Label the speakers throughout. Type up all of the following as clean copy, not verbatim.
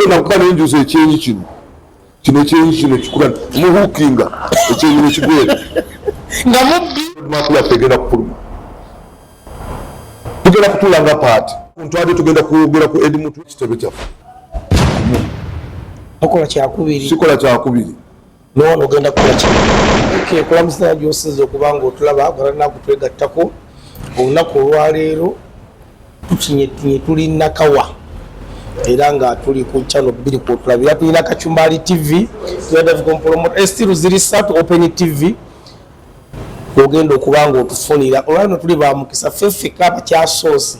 Speaker 1: nakuba nenjuza ekyenyi kino ekyenyi kino kikula muhukinga ekyenyi nekigwera
Speaker 2: nga mubbi
Speaker 1: makula tegenda kupuluma tugenda kutuula nga paati ntwade tugenda kwogera ku Edmonton kitebe kyaffe
Speaker 2: okola kyakubiri
Speaker 1: sikola kyakubiri
Speaker 2: nono ogenda kukola ki kulamusana gyosiza okubanga otulaba gwalanako twegattako olunaku olwaleero tukinyetinye tuli nakawa era nga tuli ku channel 2 kwotulabira tulina Kachumbari TV tuyada vikompromote estiru ziri satu Open TV ogenda okubanga otufunira olwano tuli ba mukisa fefe kaba kya sosi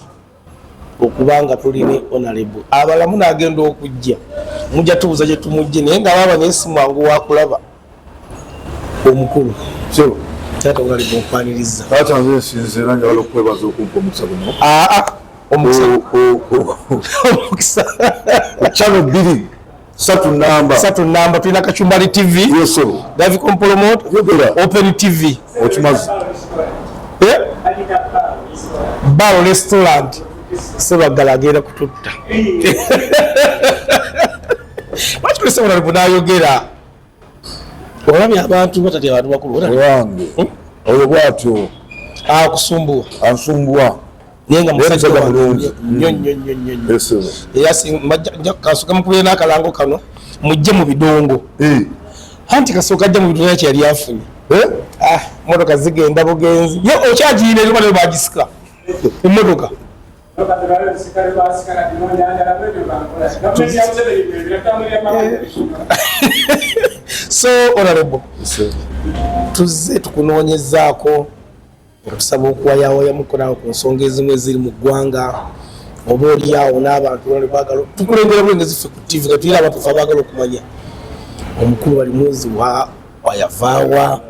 Speaker 2: okubanga tuli ne honorable abalamu nagenda okujja mujja tubuza je tumujje naye nga baba nesimu wangu wakulaba omukulu
Speaker 1: so
Speaker 2: tata ngali bokwaniriza
Speaker 1: tata nze sinzera njagala okwebaza okumpa omukisa guno
Speaker 2: omukisa
Speaker 1: channel 2 satu namba
Speaker 2: tulina Kachumbari TV
Speaker 1: yes sir
Speaker 2: Davi Kompromote Open TV
Speaker 1: okimazi
Speaker 2: bar restaurant sebagala agenda kututta lwaki honorable nayogera olabye abantu batatya abantu bakulu
Speaker 1: wange oyo bwatyo
Speaker 2: akusumbuwa
Speaker 1: ansumbuwa
Speaker 2: naye nga musajja
Speaker 1: mulungi
Speaker 2: nnyo kasooka mukubire n'akalango kano mujje mu bidongo anti kasooka ajja mu bidongo yaki yali afunye motoka zigenda bugenzi ye okyagiina eri bano bagisika emmotoka so honorable tuzze tukunoonyezaako okusaba okuwayawaya mukonawo ku nsonga ezimu eziri mu ggwanga oba oliawo n'abantu baagala tukulengera bulengezi ffe ku TV nga tulina abantu fe baagala okumanya omukulu bali mwezi wayavaawa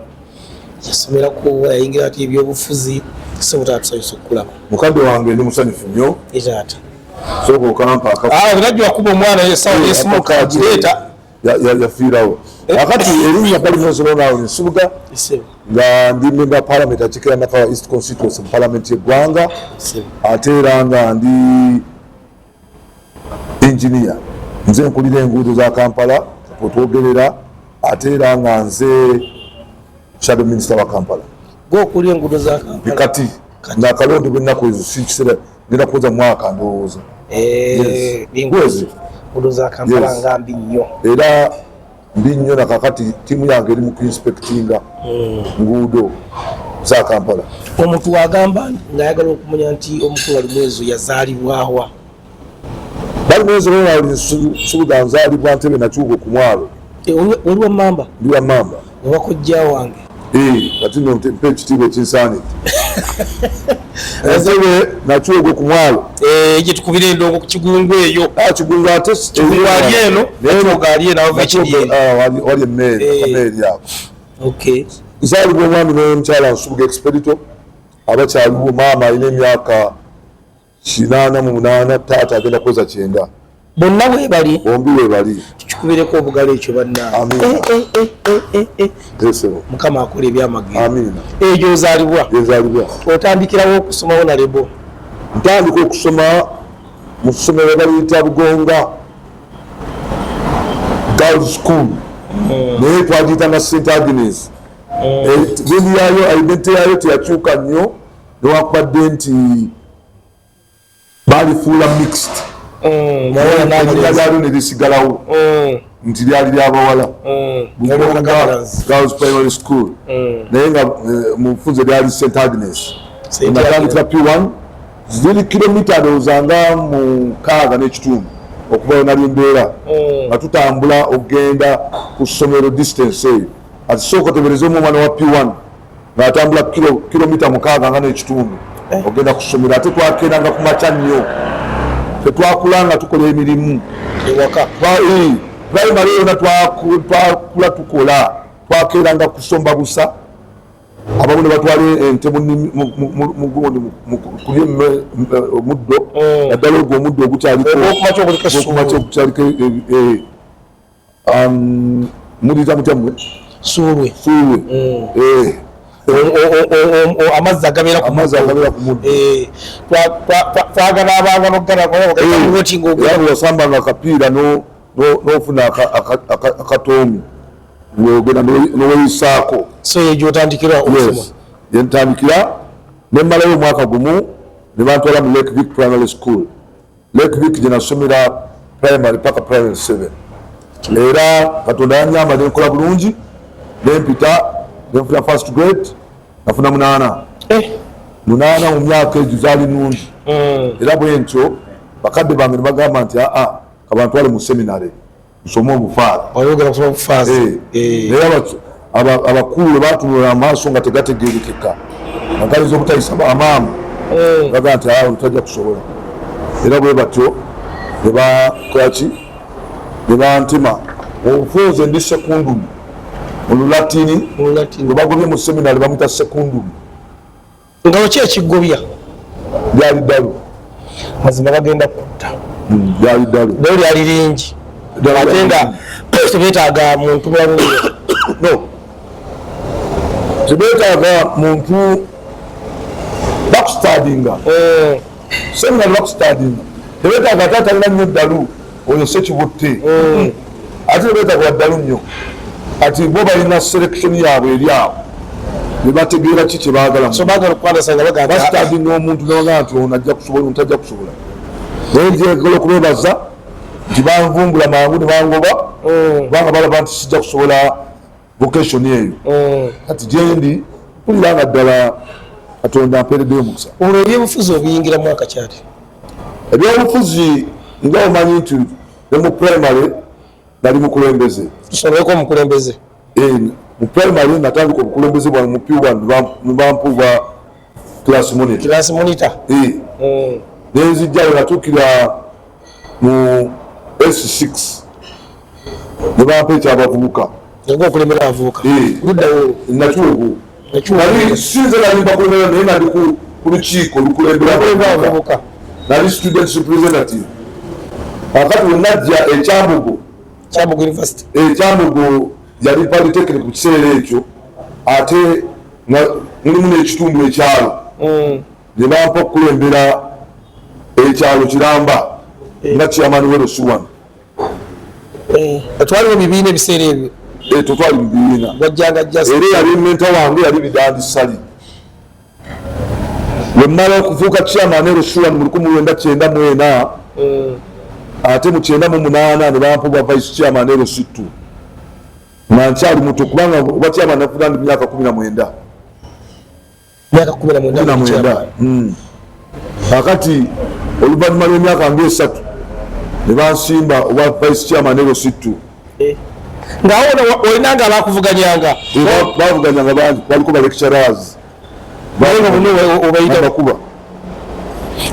Speaker 2: yasomerako yayingira ati ebyobufuzi sebutata tusanyusa okukulaba
Speaker 1: mukadde wange ndi musanyufu nnyo
Speaker 2: etaata
Speaker 1: sooka okampa
Speaker 2: najja wakuba omwana yesawo yesimoka agireeta
Speaker 1: yafiirawo akati erinnya Palimonsolonawo nsubuga nga ndi member parliament akikira Nakawa East Constituency mu parliament y'eggwanga ate era nga ndi engineer nze nkulira enguudo za Kampala otwogerera ate era nga nze shadow minister wa Kampala
Speaker 2: gokulira enguudo za Kampala
Speaker 1: kati nakalonde bwennaku ezo sikisera ngenda kuza mwaka ndowooza
Speaker 2: enguudo za Kampala nga mbi nnyo
Speaker 1: era mbi nnyo nakakati tiimu yange eri mu kuinspectinga nguudo za Kampala.
Speaker 2: Omuntu agamba ng'ayagala okumanya nti omukulu ali mwezi yazaalibwawa
Speaker 1: bali mwezi olwali nsubuga nzaalibwa Ntebe Nakyugo ku mwalo
Speaker 2: waliwo mamba
Speaker 1: ndi wa mamba
Speaker 2: ewakojja wange
Speaker 1: kati nno mpe ekitiibwa ekinsaanidde Ntebe Nakyugo ku mwalo
Speaker 2: gye tukubira endongo ku Kigungu eyo
Speaker 1: Kigungu ate
Speaker 2: wali eno ali eno awava ekirieni
Speaker 1: wali emeeri awo nzaalibwa omwami n'omukyala Nsubuga Expedito abakyaliwo maama alina emyaka 88 taata agenda kweza 9
Speaker 2: bonna webali
Speaker 1: bombi webali
Speaker 2: tukikubireko obugalo ekyo banna mukama akola ebyamagero egyo ozaalibwa otandikirawo okusomawo nalebo
Speaker 1: ntandika okusoma mu ssomero baliyita Bugonga Girls School naye twagiyitanga St Agnes gendi yayo identity yayo teyakyuka nnyo newakubadde nti balifuula mixed lyalyo nerisigalawo nti lyali lyabawala Girls Primary School naye nga mufunze lyali St Agnes natandikira P1 ziri kilomita ndowooza nga 6 n'ekitundu okuvayo nali mbeera nga tutambula okgenda ku ssomero distance eyo ati sooka tebereza omwana wa P1 ng'atambula kilomita 6 nga n'ekitundu ogenda ku ssomero ate twakeranga ku makya nnyo tetwakulanga tukola emirimu
Speaker 2: ewaka
Speaker 1: primary yona twakula tukola twakeranga kusomba busa abamu ne batwala ente mugundi kulya omuddo naddala ogwo omuddo ogukyaliko mulita mutyammwe
Speaker 2: suulwe amazzi agabeera ku
Speaker 1: muddo
Speaker 2: twagala abanga noggalawasambanga
Speaker 1: akapiira n'ofuna akatoomi weogenda n'oweyisaako
Speaker 2: so yegyotandikira okusoma
Speaker 1: yentandikira nemmalayo omwaka gumu ne bantwala mu Lake Vic Primary School. Lake Vic gye nasomera primary paka primary 7 era Katonda yanyamba nenkola bulungi nempita nenfuna first grade nafuna 8 mu myaka egyo zaali nungi era bwentyo bakadde bange ne bagamba nti kabantwale mu seminary nsome obufaazi naye abakulu batunula amaaso nga tegategerekeka agaliza obutayisa bamaama bagaa nti tajja kusobola era bwe batyo nebakolaki ne bantema obufunze ndi sekundum mu Lulatini bwe bagobye mu seminary bamuyita sekundum
Speaker 2: nga waki ekigobya
Speaker 1: byali ddalu
Speaker 2: mazima bagenda kutta
Speaker 1: byali ddalu
Speaker 2: naye lyali lingi ate nga tebeetaaga muntu mulabulire
Speaker 1: no tebeetaaga muntu bakustadinga seminary bakustadinga tebeetaaga ate atalina nnyo ddalu oyo sekibutte ate tebeetaaga waddalu nnyo kati bo balina selection yaabwe eri awo nebategeera ki kyebaagala basitadinga omuntu nabagaa nti ono ajja kusobola ontajja kusobola naye njegala okubeebaza nti banvumbula mangu ne bangoba kubanga balaba nti sijja kusobola vocation eyo kati gyendi mpuliranga ddala Katonda ampeereddeyo omukisa.
Speaker 2: Olwo ebyobufuzi obiyingiramu akakyali
Speaker 1: ebyobufuzi nga omanyi nti ne mu primary nali mukulembeze
Speaker 2: tusomeko omukulembeze
Speaker 1: mu primary natandika obukulembeze bwange mu P1 nebampuba class monitor nenzijjayo natuukira mu S6 nebampa ekyabavubuka
Speaker 2: okulembera abavubuka
Speaker 1: natuugu nali sinze nali bakulembera naye nali ku lukiiko lukulembera abavubuka nali student representative akati wenajja ekyambugo
Speaker 2: University
Speaker 1: ekyambugo yali polytechnic ku kiseera ekyo ate mulimu n'ekitundu ekyalo ne bampa okukulembera ekyalo Kiramba nga chairman w'Erosuwan
Speaker 2: twaliwo bibiina ebiseera ebyo
Speaker 1: tetwali bibiina era yali menta wange yali Bidandi Sali wemmala okufuuka chairman Erosuwan mu 1994 ate mu 98 ne bampuba vice chairman Erositu nga nkyali muto kubanga oba chairman nafuna ndi myaka 19 akati oluvannyuma lw'emyaka nga 3 ne bansimba oba vice chairman Erositu
Speaker 2: ngaawo olinanga abakuvuganyanga
Speaker 1: bavuganyanga bangi baliko balecturers obayitabakuba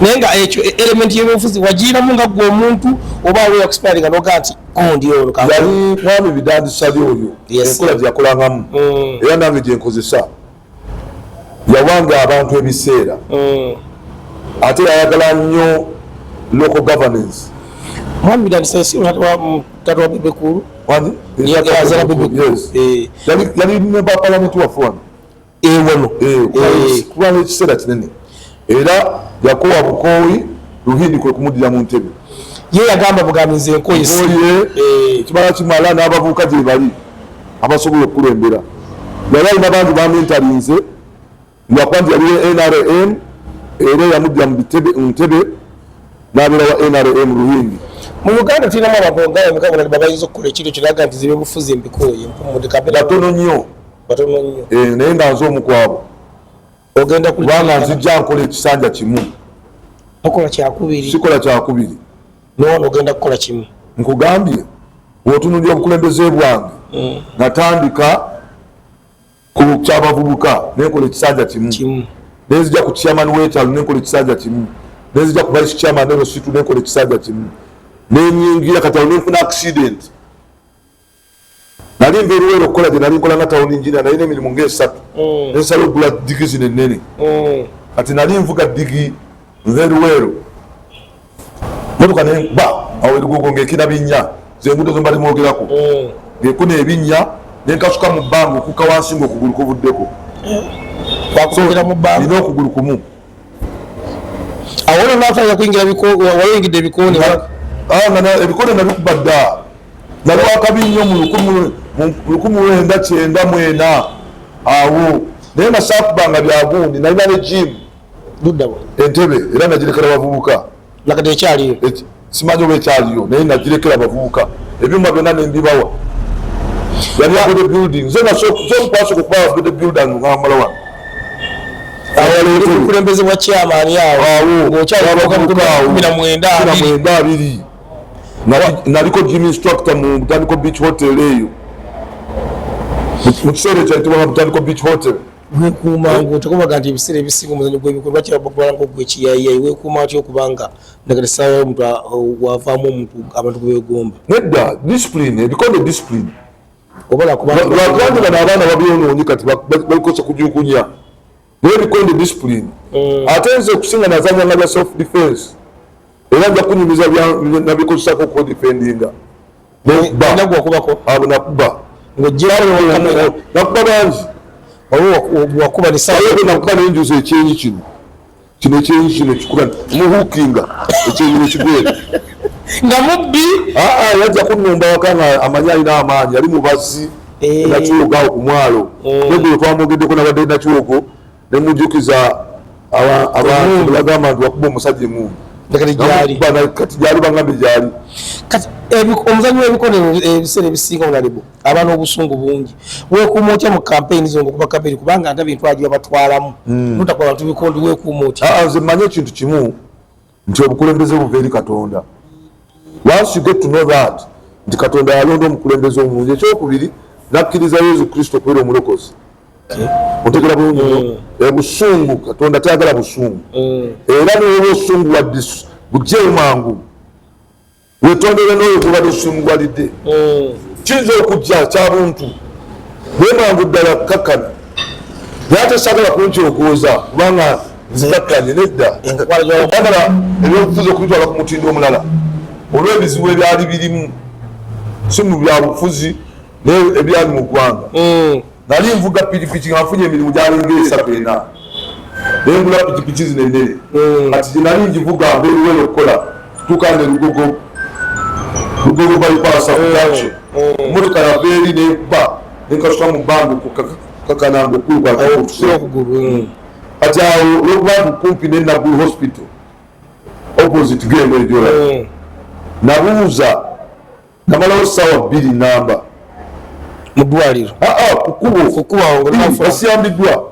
Speaker 2: naye nga ekyo element y'ebyobufuzi wagiyinamu nga gwe omuntu oba awo yakusipalinga noga nti gundi ono
Speaker 1: yali mwami Bidandi Sali oyo enkola gyeyakolangamu era nange gyenkozesa yawanga abantu ebiseera ate yayagala nnyo local governance.
Speaker 2: Mwami Bidandi Sali si tata wa Bebekulu yazala Bebekulu
Speaker 1: yali member of parliament waffe wano
Speaker 2: wano
Speaker 1: kubanga ekiseera kinene era yakowa Bukowi Ruhindi kwe kumudira mu ntebe
Speaker 2: ye yagamba bugaminze enkoye
Speaker 1: kimala kimala n'abavubuka gye bali abasobola okukulembera yali alina bangi bamentalinze nga kwanti yali NRM era yamudira mu ntebe n'abeera wa NRM Ruhindi.
Speaker 2: Mu Uganda tulinamu abantu nga emikabona babayinza okukola ekintu kiraga nti z'ebyobufuzi embikoye
Speaker 1: batono nnyo naye nga nze omukwabo
Speaker 2: ogenda
Speaker 1: kubanga nzijja nkola ekisanja kimu
Speaker 2: okola kyakubiri
Speaker 1: sikola kyakubiri
Speaker 2: noona ogenda kukola kimu
Speaker 1: nkugambye bw'otunuulira obukulembeze bwange natandika ku kyabavubuka nenkola ekisanja kimu nenzija ku chairman w'ekyalo nenkola ekisanja kimu nenzija ku vice chairman Erositu nenkola ekisanja kimu nenyingira kati awo nenfuna accident nali nva Eruwero okukola gye nali nkola nga town engineer naye n'emirimu nga 3 nensala okugula digi zino ennene kati nali nvuga digi nva Eruwero motoka nemba awo erugogo ng'ekina binnya zengudo zo mbali mwogerako ng'ekuna ebinnya nenkasuka mu bbanga okukka wansi ng'okugulu kuvuddeko nina okugulu kumu
Speaker 2: awo n'atandika kuyingira wayingidde ebikoone
Speaker 1: ebikoone nabikuba dda nali wakabinyo mu 1994 awo naye nga saakubanga byagundi nalina ne gym Entebbe era nagirekera abavubuka
Speaker 2: nakati ekyaliyo
Speaker 1: simanyi oba ekyaliyo naye nagirekera abavubuka ebyuma byonna nembibawa yali abode building nze nasomukwasooka okuba abode building ngamala wano
Speaker 2: kulembeze bwa chairman awo
Speaker 1: abiri naliko gym instructor mu Botanical Beach Hotel eyo mu kiseera ekyayitibwa Botanical Beach Hotel.
Speaker 2: Wekuuma ng'otakubaga nti ebiseera ebisinga omuzannyo gw'ebikolwa kirabagwala ng'ogw'ekiyayiyayi wekuuma atya okubanga nagala essaawa omuntu wavaamu omuntu abantu gwebegomba
Speaker 1: nedda discipline ebikonde discipline
Speaker 2: lwakubanga
Speaker 1: bano abaana babyonoonyi kati balikosa kujukunya naye ebikonde discipline ate nze okusinga nazanyanga bya self defense era nja kunyumiza nabikozesako okudefendinga
Speaker 2: nagwakubako
Speaker 1: abo nakuba nakuba bangi
Speaker 2: wakuba
Speaker 1: nakuba nenjuza ekyenyi kino ekyenyi kino kikuba muhukinga ekyenyi nekigwera
Speaker 2: nga mubbi
Speaker 1: yajja kunumba waka nga amanyi alina amaanyi ali mubazi nakiwogawo ku mwalo negwe twamogeddeko nabadde nakiwogo nemujukiza abantu bagamba nti wakuba omusajja emundu kati gyali bagambe gyali
Speaker 2: omuzanyi w'ebikonde ebiseera ebisinga onalibo abaana obusungu bungi wekuuma otya mu kampeyini zo ngaokuba kampeyini kubanga nta bintu agiba batwalamu notakola bantu bikonde wekuuma otya
Speaker 1: nze manye ekintu kimu nti obukulembeze buva eri Katonda. Once you get to know that nti Katonda yalonda omukulembeze omulungi ekyokubiri nakkiriza Yesu Kristo okubeera omulokozi otegera bulungi busungu Katonda tayagala busungu era niwoba osunguwadde bugyeyo mangu wetondere n'oyo gubadde osunguwalidde kiyinza okujja kyabuntu naye mangu ddala kakkana naye ate sagala kunkirogooza kubanga nzikakkanye nedda agala ebyobufuzi okubitwala ku mutindo omulala olw'ebizibu ebyali birimu si mu byabufuzi naye ebyali mu ggwanga nali nvuga pikipiki nga nfunye emirimu gyalinga 3-4 naye ngula pikipiki zino ennene kati gye nali ngivuga mbeeruwere okukola tutuuka ne lugogo bayipasa kukakyo emotoka yava eri nekuba nenkasuka mu bbangu kakananga okulu kati awo olwokubantu kumpi ne Naguru hospital opposite gendo ejola nabuuza namalawo ssaawa 2 namba
Speaker 2: mu ddwaliro
Speaker 1: basiyambiddwa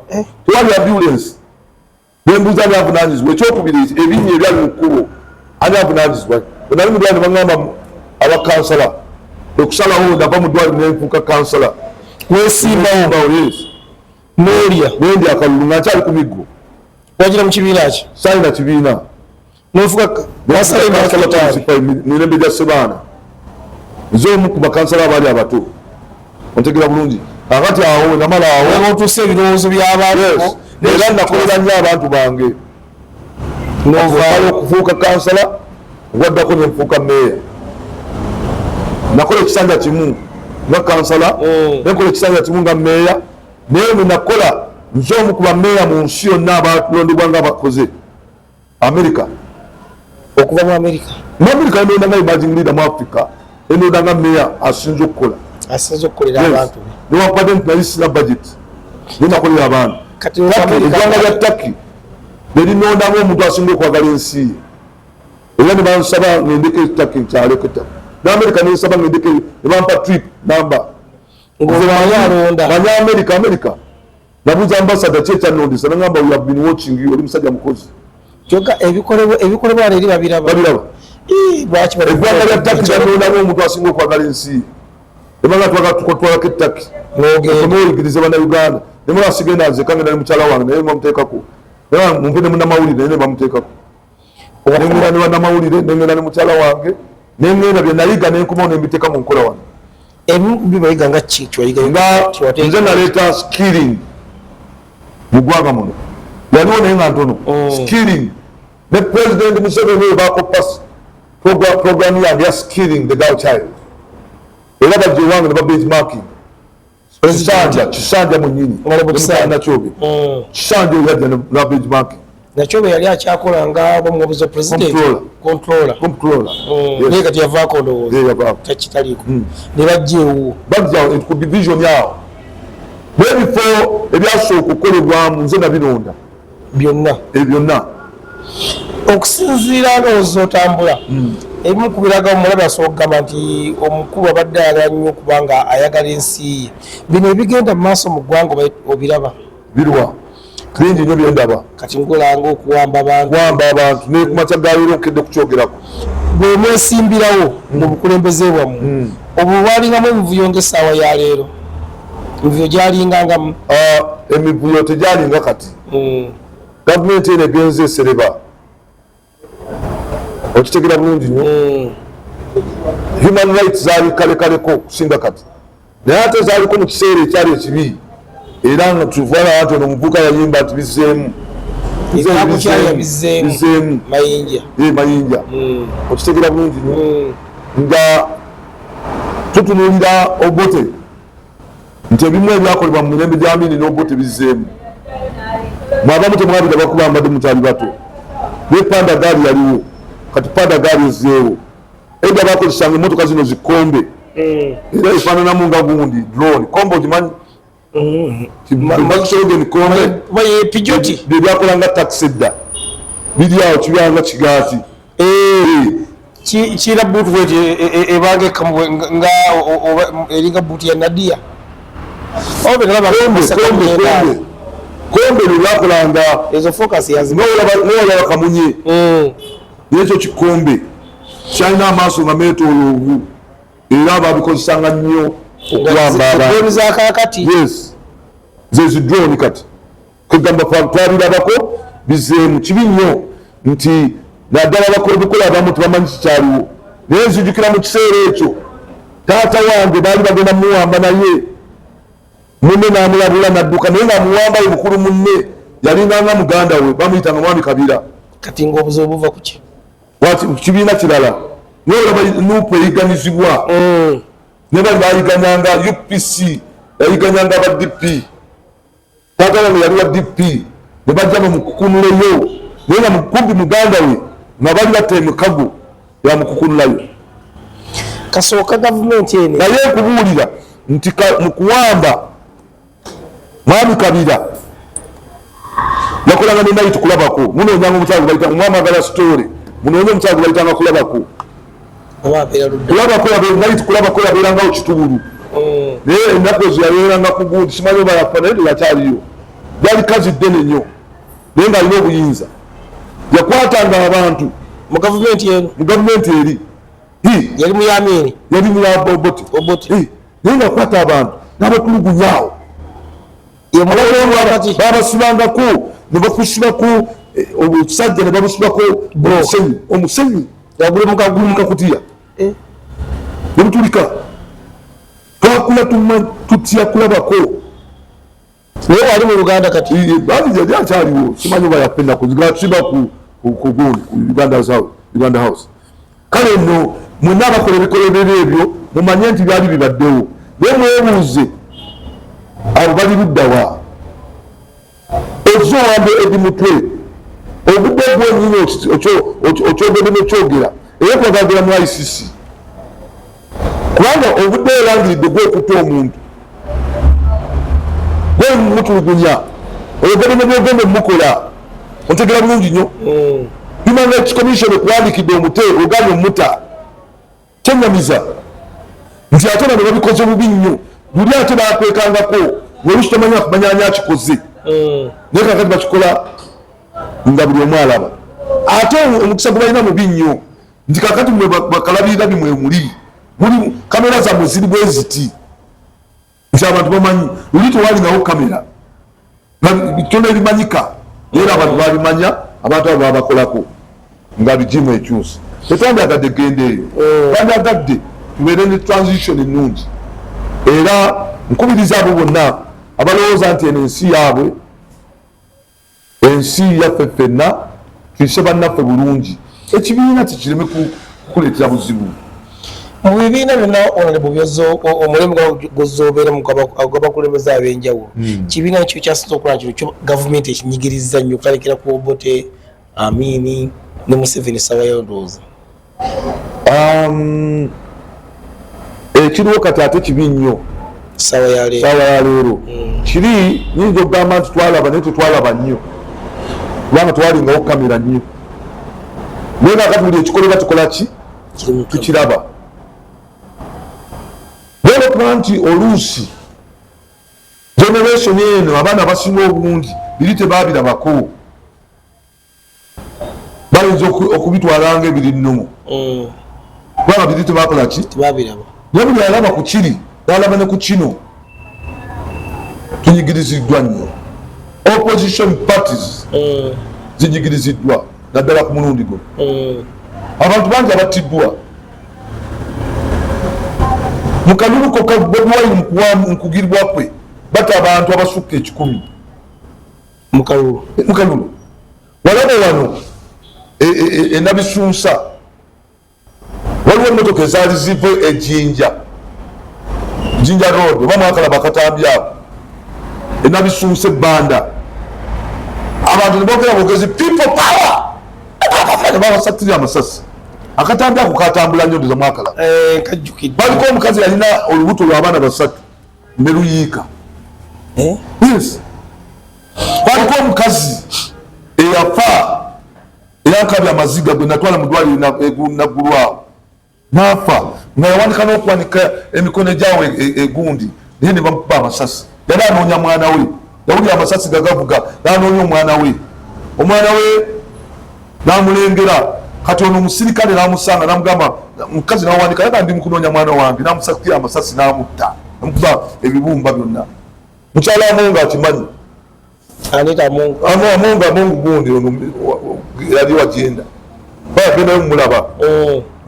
Speaker 1: tewali ambulance bembuuza ani avunanyizibwa ekyokubiri ebinnya ebyali mu kkubo ani avunanyizibwa nali mu ddwaliro baŋŋamba abakansala okusalawo nava mu ddwaliro nenfuuka kansala
Speaker 2: wesimbawo nolya
Speaker 1: nendi akalulu nga nkyali ku miggo
Speaker 2: wagira mu kibiina ki
Speaker 1: saalina kibiina mirembe gya Sebaana nze omu ku bakansala abaali abato ontegera bulungi akati awo namala awo
Speaker 2: otuuse ebirowoozo by'abantu
Speaker 1: era nakolera nnyo abantu bange novaayo okufuuka kansala ngwaddako nenfuuka meeya nakola ekisanja kimu nga kansala nenkola ekisanja kimu nga meeya naye nenakola nze omu ku bameeya mu nsi yonna abalondebwa nga bakoze Amerika
Speaker 2: okuva mu Amerika
Speaker 1: enondanga emerging leader mu Africa enondanga meeya asinze okukola
Speaker 2: okukolera abantu
Speaker 1: newakubadde nti nali sina budget nenakolera abantu eggwanga lya Turkey nerinondamu omuntu asinga okwagala ensi ye era nebansaba ngendeke Turkey nkyaleketa n'Amerika nensaba ngendeke nebampa trip namba manya Amerika nabuuza ambasada ki ekyanondesa nagamba we have been watching you oli musajja mukozi
Speaker 2: kyokka ebikolebwa eri babiraba
Speaker 1: eggwanga lya Turkey nanondamu omuntu asinga okwagala ensi ye ebanga twalako ettaki noyigiriza bannayuganda nemulasigenda nze kange nali mukyala wange naye bamuteekako mumpe ne munnamawulire naye nebamuteekako nengenda ne bannamawulire nengenda ne mukyala wange nengenda bye nayiga nenkomawo nembiteeka mu nkola wano
Speaker 2: bibayiga nga
Speaker 1: nze naleeta skilling mu ggwanga muno waliwo naye nga ntono skilling ne president Museveni oyo bakopa program yange ya skilling the girl child era bajja ewange ne ba benchmarking kisanja munyini nakyobe kisanja oyo yajja na benchmarking
Speaker 2: nakyo bwe yali akyakola nga bamuwabuza president controller naye kati yavaako ndowooza kyakitaliiko ne bajjeewo
Speaker 1: bajja ku division yawo n'ebifo ebyasooka okukolebwamu nze nabinonda byonna
Speaker 2: okusinziira ndowooza otambula ebimu ku biraga omulabe asobola okugamba nti omukulu abadde ayagala nnyo kubanga ayagala ensi ye bino ebigenda mu maaso mu ggwanga obiraba
Speaker 1: birwa bingi nnyo byendaba
Speaker 2: kati nkolanga okuwamba
Speaker 1: abantu ne ku makya ga leero nkedde kukyogerako
Speaker 2: bwe mwesimbirawo mu bukulembeze bwammwe obwo bwalingamu emivuyo ng'essaawa ya leero emivuyo gyalingangamu
Speaker 1: emivuyo tegyalinga kati gavumenti eno egenze esereba okitegera bulungi nnyo human rights zaali kalekaleko okusinga kati naye ate zaaliko mu kiseera ekyali ekibi era nga tuvaala wanti ono omuvuka yayimba nti bizzeemu mayinja okitegera bulungi nnyo nga tutunuulira Obote nti ebimu ebyakolebwa mu mirembe gya Amin n'Obote bizzeemu mwabamu temwabira bakuba mbadde mutali bato ne panda gaali yaliwo kati panda gaali ezzeewo edda bakozesanga emmotoka zino zikombe era efaananamu nga gundi drone kombe ogimanyi bakusologeni kombe byakolanga taxi edda biri awo kibyanga kigaati
Speaker 2: kira buutu bweti ebanga nga eringa buutu ya Nadia
Speaker 1: kombe lwebyakolanga
Speaker 2: ezo focus
Speaker 1: nolaba kamunye nekyo kikombe kyalina amaaso nga meetooloovu era babikozesanga nnyo okuwamba
Speaker 2: zakakati
Speaker 1: zezidroni kati kegamba twabirabako bizeemu kibi nnyo nti naddala bakola abamu tebamanyi kikyaliwo naye nzijukira mu kiseera ekyo taata wange baali bagenda muwamba naye munne n'amulabula nadduka naye ng'amuwamba ye mukulu munne yalinganga muganda we bamuyitanga mwami Kabira
Speaker 2: kati ng'obuzibu buva ku ki
Speaker 1: kibiina kirala nolaba nupu eyiganyizibwa ne bali bayiganyanga UPC yayiganyanga aba DP taata wange yali wa DP ne bajja bamukukunuleyo naye nga mukumbi muganda we nga bali batta emikago yamukukunulayo
Speaker 2: kasooka gavumenti ene
Speaker 1: naye kubuulira nti mu kuwamba mwami Kabira yakolanga ne naye tukulabako munoonyanga omukyalo bayitanga mwamagala story munoonye omukyalo bayitanga kulabako naye tukulabako yabeerangawo kitubulu naye ennaku ezo yabeeranga ku gundi simanyi oba yafa naye teyakyaliyo byali kazidde nnyo naye ng'alina obuyinza yakwatanga abantu
Speaker 2: mu gavumenti eno
Speaker 1: mu gavumenti eri
Speaker 2: yali mu Amin
Speaker 1: yali mu Obote naye ng'akwata abantu n'abatulugunyaawo babasibangako ne bakusibako obusajja ne babusibako omusenyu yagulumukakutiya ne butulika twakula tutya kulabako
Speaker 2: naye wali mu Luganda kati
Speaker 1: baali akyaliwo simanyi oba yapenako gatusiba ku gundi ku Uganda House kale nno mwenna abakola ebikolobero ebyo mumanye nti byali bibaddewo naye mwebuuze abo bali luddawa ozowambe edi mutwe obudde bwenyini okyogedde nekyogera era kwagagera mu ICC kubanga obudde erangiridde gwekutta omuntu gwemutulugunya oyogedde nebyogende mukola ontegera bulungi nnyo Human Rights Commission ekuwandikidde omute oganye omuta kyenyamiza nti ate bano babikoze bubi nnyo buli ate bakwekangako olusi tomanya kumanyanya akikoze naye kakati bakikola nga buli omu alaba ate omukisa gwe balina mubi nnyo nti kakati mwe bakalabirira bimwe muli kamera zammwe ziri bwe ziti nti abantu bamanyi luli tewalingawo kamera bitone ebimanyika era abantu babimanya abantu abo babakolako nga bigimu ekyusa tetwandagadde genda eyo twandagadde tubeere ne transition ennungi era nkubiriza abo bonna abalowooza nti eno ensi yaabwe ensi yaffe ffenna tuyise bannaffe bulungi ekibiina tikireme kukuleetera buzibu
Speaker 2: mu bibiina byonna honorable omulembe gwozobeera gw'abakulembeze ab'enjawulo kibiina kyo kyasinza okukola kino kyo gavumenti ekinyigiriza nnyo okutalekera ku Obote Amini ne Museveni sawayo ndowooza
Speaker 1: ekiriwo kati ate kibi nnyo
Speaker 2: sawa ya
Speaker 1: leero kiri nyinza okugamba nti twalaba naye tetwalaba nnyo kubanga twalingawo kamera nnyo naye nakati buli ekikolebwa tukola ki tukiraba naye okuba nti oluusi generation eno abaana abasinga obungi biri tebabirabako bayinza okubitwalanga ebiri nnomu kubanga biri tebakola ki
Speaker 2: tebabiraba
Speaker 1: naye buli alaba ku kiri nalaba ne ku kino tunyigiriziddwa nnyo opposition parties zinyigiriziddwa naddala ku mulundi guno abantu bangi abattiddwa mu kalulu kokka Bobi Wine mukugirwa kwe bata abantu abasukka 1,000 mu kalulu walaba wano enabisunsa waliwo emmotoka ezaali ziva Jinja road oba mwakala bakatambyako enabisunsa ebbanda abantu nebogera bogezi people power babasatira amasasi akatambyako katambula nnyo ndoza mwakala baliko omukazi yalina olubuto lw'abaana 3 ne luyiika yes baliko omukazi eyafa eyankabya amaziga gwe natwala mu ddwaliro naggulwawo nafa nga yawandika n'okuwanika emikono egyawo egundi naye ne bamukuba amasasi yali anoonya mwana we yawulira amasasi gagavuga n'anoonya omwana we n'amulengera kati ono omusirikale n'amusanga n'amugamba mukazi n'awandika yaga ndi mukunoonya mwana wange n'amusakira amasasi n'amutta namukuba ebibumba byonna mukyala Amonga akimanyi Amonga gundi ono yali wagenda bagendayo mumulaba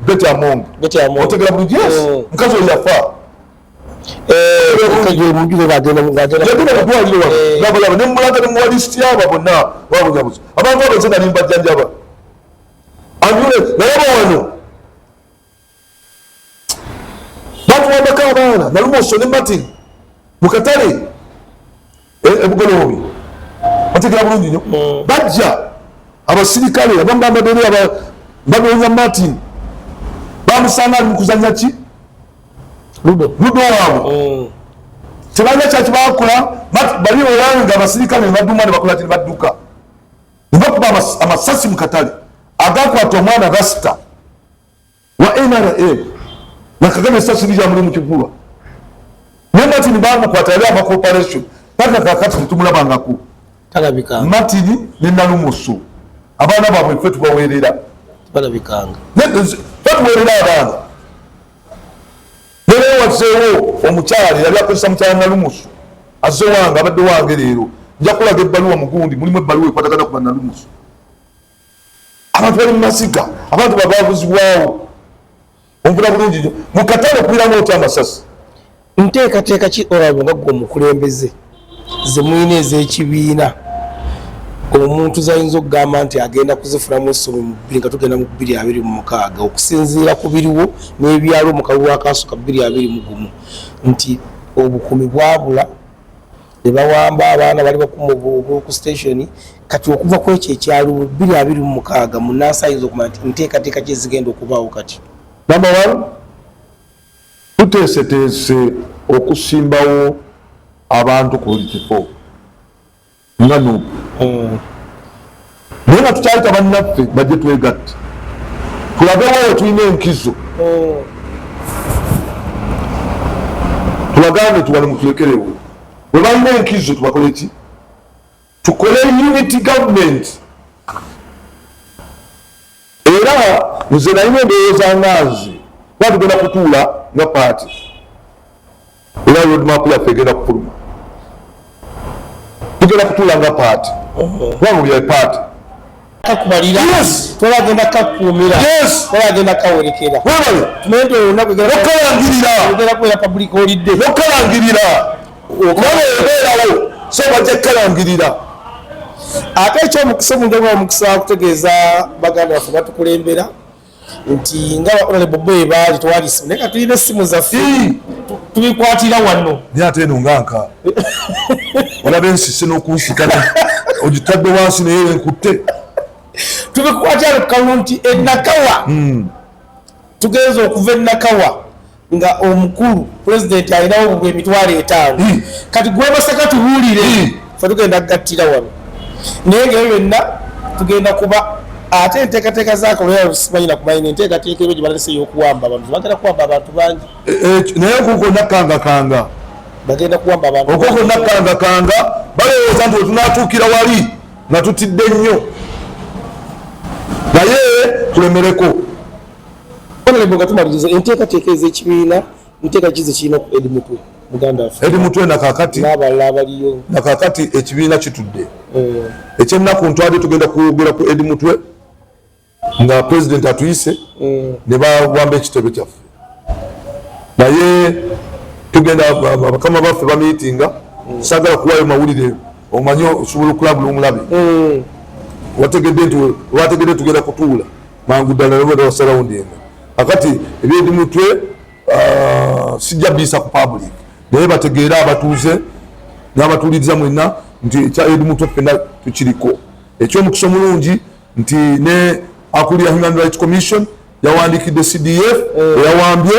Speaker 1: Betty Amonga otegera bulungi yes mukazi oyo yafa nemulaga nemuwalisiti abo bonna babunyabuzi abantu abaze nali mbajjanjaba andule nayaba wano batuwandako abaana nalumoso ne Martin mukatale ebugoloobi bategera bulungi nnyo bajja abasirikale abambambadere banoonya Martin bamusanga ali mukuzanya ki ludo waabwe tebanja kyaki bakola bali olanga abasirikale nebaduma ne bakola ti nebadduka nebakuba amasasi mukatale agakwata omwana Rasta wa NRA nakagana esasi lija muli mukigulwa ne Martin bamukwata yali ama corporation paka kakati tumulabangako
Speaker 2: talabika
Speaker 1: Martin ne Nalumuso abaana baabwe ffe tubaweerera
Speaker 2: balabikanga
Speaker 1: batuweerera abaana naye wazeewo omukyala yali akozesa mukyala Nalumuso azze wange abadde wange leero nja kulaga ebbaluwa mugundi mulimu ebbaluwa ekwatagana kuba Nalumuso abantu bali mumasiga abantu babavuzibwawo onvula bulungi nnyo mukatale okubiramu oti amasasi
Speaker 2: nteekateeka ki olaba nga gwe omukulembeze ze mwine ez'ekibiina omuntu zayinza okugamba nti agenda kuzifulamu essomo mu 2 nga tugenda mu 2026 okusinziira ku biriwo n'ebyalo mu kalulu akasooka 2021 nti obukumi bwabula ne bawamba abaana bali bakuma ku station kati okuva ku ekyo ekyalo 2026 munaasa ayinza okumanya nti nteekateeka ki ezigenda okubaawo kati
Speaker 1: number 1 tuteeseteese okusimbawo abantu ku buli kifo nga nuupu naye nga tukyayita bannaffe bajje twegatte tulagewo tulina enkizo tulagambe tuwale mutulekerewo bwe balina enkizo tubakole ki tukole unity government era nze nalina endowooza nganze kuba tugenda kutuula nga paati era roadmap yaffe egenda kufuluma tugenda kutuula nga paati kubanga bya paati
Speaker 2: kakubalira twagenda kakuumira twagenda kawerekera tumente olunaku
Speaker 1: okalangirira
Speaker 2: kwera public holiday
Speaker 1: okalangirira okubanga ebeerawo so bajja kalangirira
Speaker 2: ate ekyomukisa omuntu omukisa okutegeeza baganda baffe batukulembera nti nga honorable boy baali twali simu naye tulina essimu zaffe tubikwatira wano
Speaker 1: naye ate eno nganka olaba ensise n'okunsikana ogitadde wansi naye enkutte
Speaker 2: tubikwatira lukalu nti enakawa tugenza okuva enakawa nga omukulu pulezidenti alinawo bugwe emitwalo 5 kati gwebasaka tubuulire fe tugenda kugattira wano naye ngaebyo byonna tugenda kuba ate enteekateeka zaakawera simanyina kumanyina enteekateeka ebyo gye balese ey'okuwamba abantu bagenda kuwamba abantu bangi
Speaker 1: naye okoko nakangakanga
Speaker 2: bagenda kuwamba abantu
Speaker 1: okoko nakangakanga balowooza nti wetunatuukira wali nga tutidde nnyo naye tulemereko
Speaker 2: honorable nga tumaliriza enteekateeka ez'ekibiina nteeka kize kirina ku Edi Mutwe muganda waffe
Speaker 1: Edi Mutwe nakakati
Speaker 2: n'abalala abaliyo
Speaker 1: nakakati ekibiina kitudde ekyennaku ntwali tugenda kwogera ku Edi Mutwe nga president atuyise ne bawamba ekitebe kyaffe naye tugenda bakama baffe bamiitinga sagala kuwayo mawulire omanyi osobola okulabula omulabe wategedde nti wategedde tugenda kutuula mangu ddala nobwenda wasarawundinga akati ebyedi Mutwe sijja biisa ku public naye bategeere abatuuze n'abatuuliriza mwenna nti ekya Edi Mutwe ffenna tukiriko ekyomukisa omulungi nti ne akulira Human Rights Commission yawandiikidde CDF eyawambye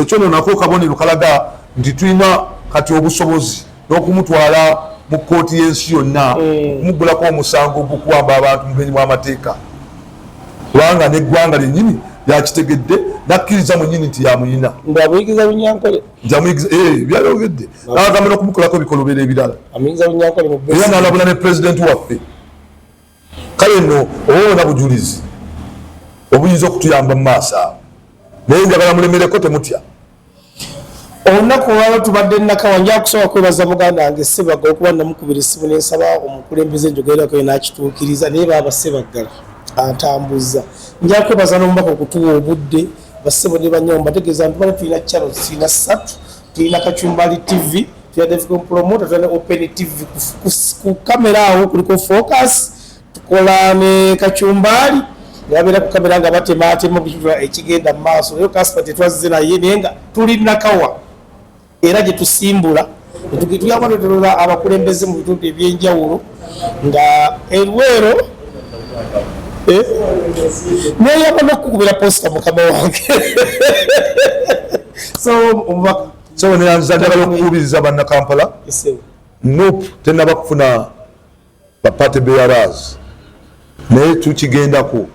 Speaker 1: ekyono nako kabonero kalaga nti tulina kati obusobozi n'okumutwala mu kkooti y'ensi yonna okumuggulako omusango ogw'okuwamba abantu mu bumenyi bw'amateeka kubanga n'eggwanga lyennyini yakitegedde nakkiriza mwennyini nti yamuyina
Speaker 2: ng'amuyigiriza Bunyankole
Speaker 1: byayogedde n'agamba n'okumukolako ebikolobero ebirala era n'alabula ne pulezidenti waffe kale nno owoona bujulizi obuyinza okutuyamba mu maaso awo naye njagala mulemereko temutya
Speaker 2: olunaku olwalo tubadde nakawa nja kusobola kwebaza muganda wange Ssebaggala okuba namukubira essimu n'ensaba omukulembeze njogerako nakituukiriza naye baaba Ssebaggala atambuza nja kwebaza n'omubaka okutuwa obudde bassebo ne banyomba tegeeza nti bale tulina channels tulina 3 tulina Kachumbali TV tulina Defcon Promoter tulina Open TV ku kamera awo kuliko Focus tukola ne Kachumbali yabeera ku kamera nga batemaatema bikitula ekigenda mu maaso naye Kaspa tetwazze naye naye nga tuli nakawa era gye tusimbula tuyamba netolola abakulembeze mu bitundu ebyenjawulo nga Elwero neyamba n'okukubira posita mukama wange
Speaker 1: so njagala okukubiriza bannakampala nope tennaba kufuna bapate bearers naye tukigendako